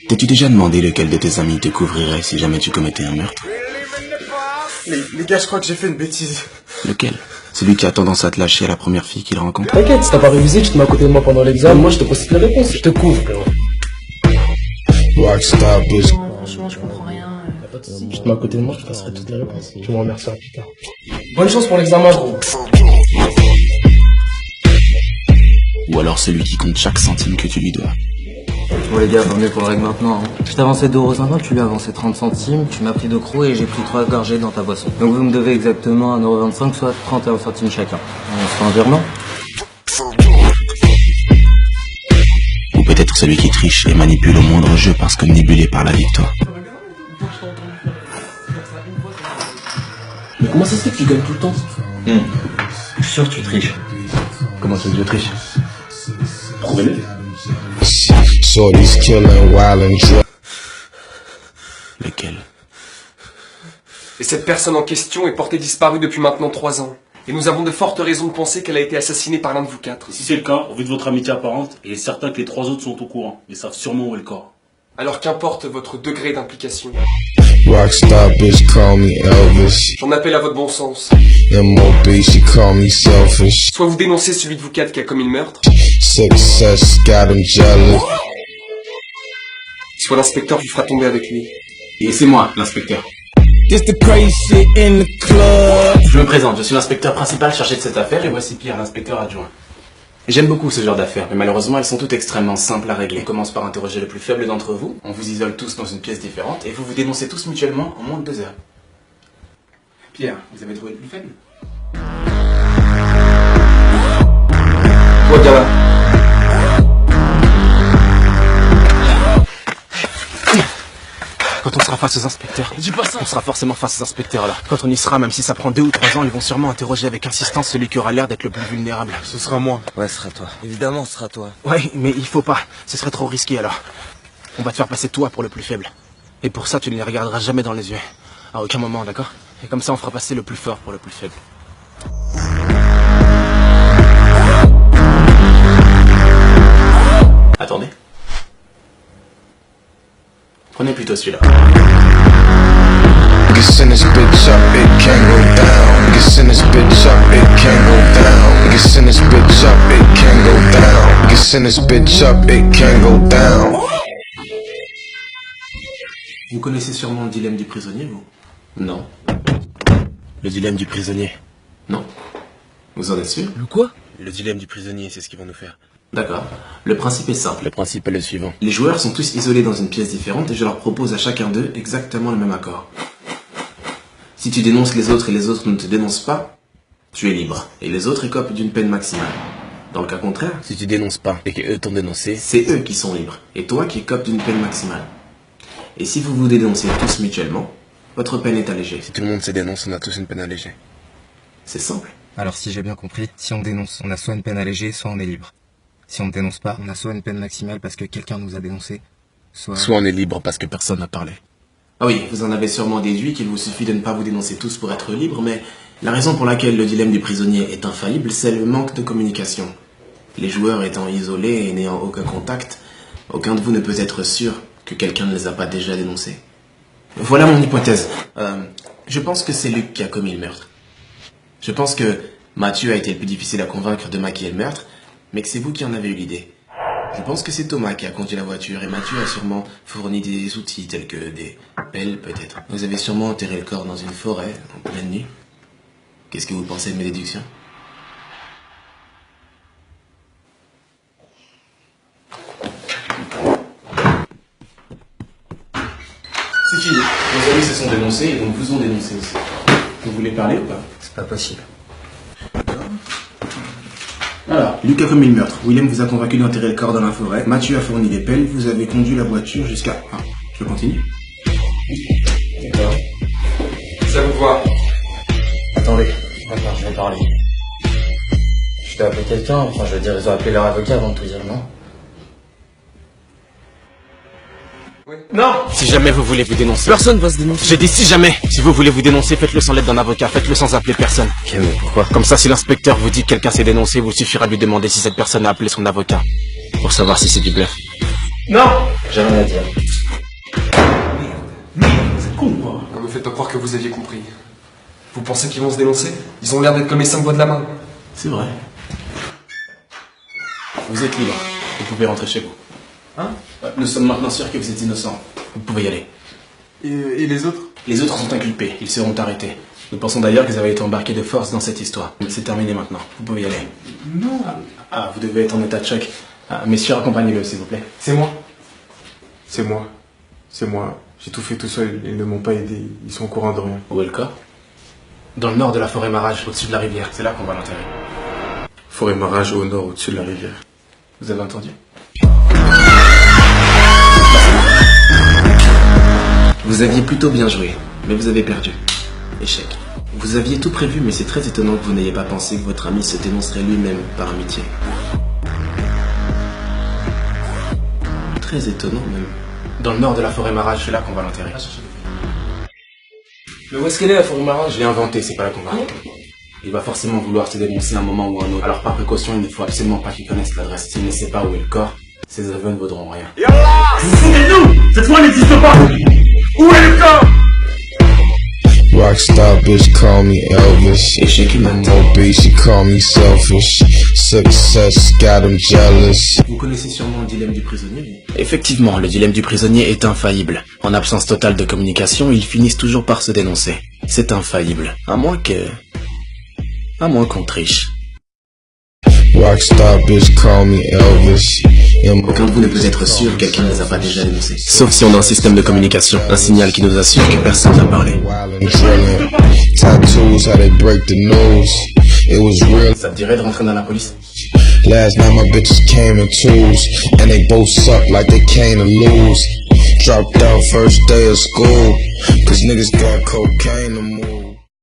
T'es-tu déjà demandé lequel de tes amis te couvrirait si jamais tu commettais un meurtre? Les gars, je crois que j'ai fait une bêtise. Lequel? Celui qui a tendance à te lâcher à la première fille qu'il rencontre? T'inquiète, si t'as pas révisé, tu te mets à côté de moi pendant l'examen, moi je te pose toutes les réponses, je te couvre, frérot. Franchement, je comprends rien. Y'a pas de soucis, tu te mets à côté de moi, je te passerai toutes les réponses. Tu me remercieras plus tard. Bonne chance pour l'examen, gros. Ou alors celui qui compte chaque centime que tu lui dois? Bon les gars, vaut mieux qu'on le règle maintenant. Hein. Je t'ai avancé 2,50€, tu lui as avancé 30 centimes, tu m'as pris 2 crocs et j'ai pris 3 gorgées dans ta boisson. Donc vous me devez exactement 1,25€, soit 31 centimes chacun. On se fait un virement? Ou peut-être celui qui triche et manipule au moindre jeu parce qu'omnibulé par la victoire. Mais comment ça se fait que tu gagnes tout le temps? Je suis sûr que tu triches. Comment ça, je triche? Prouvez-le. Lequel? Et cette personne en question est portée disparue depuis maintenant 3 ans. Et nous avons de fortes raisons de penser qu'elle a été assassinée par l'un de vous 4. Si c'est le cas, au vu de votre amitié apparente, il est certain que les 3 autres sont au courant, mais savent sûrement où est le corps. Alors qu'importe votre degré d'implication. Rockstar bitch call me Elvis. J'en appelle à votre bon sens. M.O.B. she call me selfish. Soit vous dénoncez celui de vous 4 qui a commis le meurtre, Success got him jealous. soit l'inspecteur vous fera tomber avec lui. Et c'est moi, l'inspecteur. Just the crazy shit in the club. Je me présente, je suis l'inspecteur principal chargé de cette affaire et voici Pierre, l'inspecteur adjoint. J'aime beaucoup ce genre d'affaires, mais malheureusement elles sont toutes extrêmement simples à régler. On commence par interroger le plus faible d'entre vous, on vous isole tous dans une pièce différente et vous vous dénoncez tous mutuellement en moins de 2 heures. Pierre, vous avez trouvé le plus faible? Toi, gamin. Quand on sera face aux inspecteurs, on sera forcément face aux inspecteurs là. Quand on y sera, même si ça prend 2 ou 3 ans, ils vont sûrement interroger avec insistance celui qui aura l'air d'être le plus vulnérable. Ce sera moi. Ouais, ce sera toi. Évidemment, ce sera toi. Ouais, mais il faut pas. Ce serait trop risqué alors. On va te faire passer toi pour le plus faible. Et pour ça, tu ne les regarderas jamais dans les yeux. À aucun moment, d'accord? Et comme ça, on fera passer le plus fort pour le plus faible. Attendez. Prenez plutôt celui-là. Send this bitch up, it can't go down. Send this bitch up, it can't go down. Send this bitch up, it can't go down. Send this bitch up, it can't go down. Vous connaissez sûrement le dilemme du prisonnier, vous? Non. Le dilemme du prisonnier? Non. Vous en êtes sûr? Le quoi? Le dilemme du prisonnier, c'est ce qu'ils vont nous faire. D'accord. Le principe est simple. Le principe est le suivant. Les joueurs sont tous isolés dans une pièce différente et je leur propose à chacun d'eux exactement le même accord. Si tu dénonces les autres et les autres ne te dénoncent pas, tu es libre. Et les autres écopent d'une peine maximale. Dans le cas contraire, si tu dénonces pas et qu'eux t'ont dénoncé, c'est eux qui sont libres. Et toi qui écopes d'une peine maximale. Et si vous vous dénoncez tous mutuellement, votre peine est allégée. Si tout le monde se dénonce, on a tous une peine allégée. C'est simple. Alors si j'ai bien compris, si on dénonce, on a soit une peine allégée, soit on est libre. Si on ne dénonce pas, on a soit une peine maximale parce que quelqu'un nous a dénoncé, soit on est libre parce que personne n'a parlé. Ah oui, vous en avez sûrement déduit qu'il vous suffit de ne pas vous dénoncer tous pour être libre, mais la raison pour laquelle le dilemme du prisonnier est infaillible, c'est le manque de communication. Les joueurs étant isolés et n'ayant aucun contact, aucun de vous ne peut être sûr que quelqu'un ne les a pas déjà dénoncés. Voilà mon hypothèse. Je pense que c'est Luc qui a commis le meurtre. Je pense que Mathieu a été le plus difficile à convaincre de maquiller le meurtre, mais que c'est vous qui en avez eu l'idée. Je pense que c'est Thomas qui a conduit la voiture et Mathieu a sûrement fourni des outils tels que des pelles peut-être. Vous avez sûrement enterré le corps dans une forêt en pleine nuit. Qu'est-ce que vous pensez de mes déductions? C'est fini. Vos amis se sont dénoncés et donc vous ont dénoncé aussi. Vous voulez parler ou pas? c'est pas possible. Alors, Luc a commis le meurtre. William vous a convaincu d'enterrer le corps dans la forêt. Mathieu a fourni des pelles. Vous avez conduit la voiture jusqu'à... Ah, je continue. D'accord. Ça vous voit. Attendez, maintenant je vais parler. Je t'ai appelé quelqu'un, enfin je veux dire, ils ont appelé leur avocat avant de tout dire, non? Oui. Non! Si jamais vous voulez vous dénoncer... Personne va se dénoncer. J'ai dit si jamais! Si vous voulez vous dénoncer, faites-le sans l'aide d'un avocat, faites-le sans appeler personne. Ok, mais pourquoi? Comme ça, si l'inspecteur vous dit que quelqu'un s'est dénoncé, vous suffira de lui demander si cette personne a appelé son avocat. Pour savoir si c'est du bluff. Non. J'ai rien à dire. C'est con, quoi. Ne me faites pas croire que vous aviez compris. Vous pensez qu'ils vont se dénoncer? Ils ont l'air d'être comme les 5 doigts de la main. C'est vrai. Vous êtes libre. Vous pouvez rentrer chez vous. Hein? Nous sommes maintenant sûrs que vous êtes innocent. Vous pouvez y aller. Et les autres? Les autres sont inculpés. Ils seront arrêtés. Nous pensons d'ailleurs qu'ils avaient été embarqués de force dans cette histoire. Mais c'est terminé maintenant. Vous pouvez y aller. Non. Ah, vous devez être en état de choc. Ah, messieurs, accompagnez-le, s'il vous plaît. C'est moi. C'est moi. C'est moi. J'ai tout fait tout seul. Ils ne m'ont pas aidé. Ils sont au courant de rien. Où est le corps? Dans le nord de la forêt Marage, au-dessus de la rivière. C'est là qu'on va l'enterrer. Forêt Marage au nord, au-dessus de la rivière. Vous avez entendu? Vous aviez plutôt bien joué, mais vous avez perdu. Échec. Vous aviez tout prévu, mais c'est très étonnant que vous n'ayez pas pensé que votre ami se dénoncerait lui-même par amitié. Très étonnant même. Dans le nord de la forêt Marage, c'est là qu'on va l'enterrer. Mais où est-ce qu'elle est, la forêt Marage? Je l'ai inventé, c'est pas là qu'on va. Il va forcément vouloir se dénoncer à un moment ou à un autre. Alors par précaution, il ne faut absolument pas qu'il connaisse l'adresse. S'il ne sait pas où est le corps, ses aveux ne vaudront rien. Vous foutez-nous! Cette fois n'existe pas! Où est le corps? Rockstar bitch call me Elvis. Échec humain. Moby, she call me selfish. Success got him jealous. Vous connaissez sûrement le dilemme du prisonnier. Effectivement, le dilemme du prisonnier est infaillible. En absence totale de communication, ils finissent toujours par se dénoncer. C'est infaillible. À moins qu'on triche. Rockstar bitch call me Elvis. Aucun de vous ne peut être sûr que quelqu'un ne les a pas déjà dénoncés. Sauf si on a un système de communication, un signal qui nous assure que personne n'a parlé. Tattoos, how they break the news. It was real. Ça te dirait de rentrer dans la police? Last night my bitches came in twos, and they both suck like they came to lose. Dropped out first day of school, cause niggas got cocaine to move.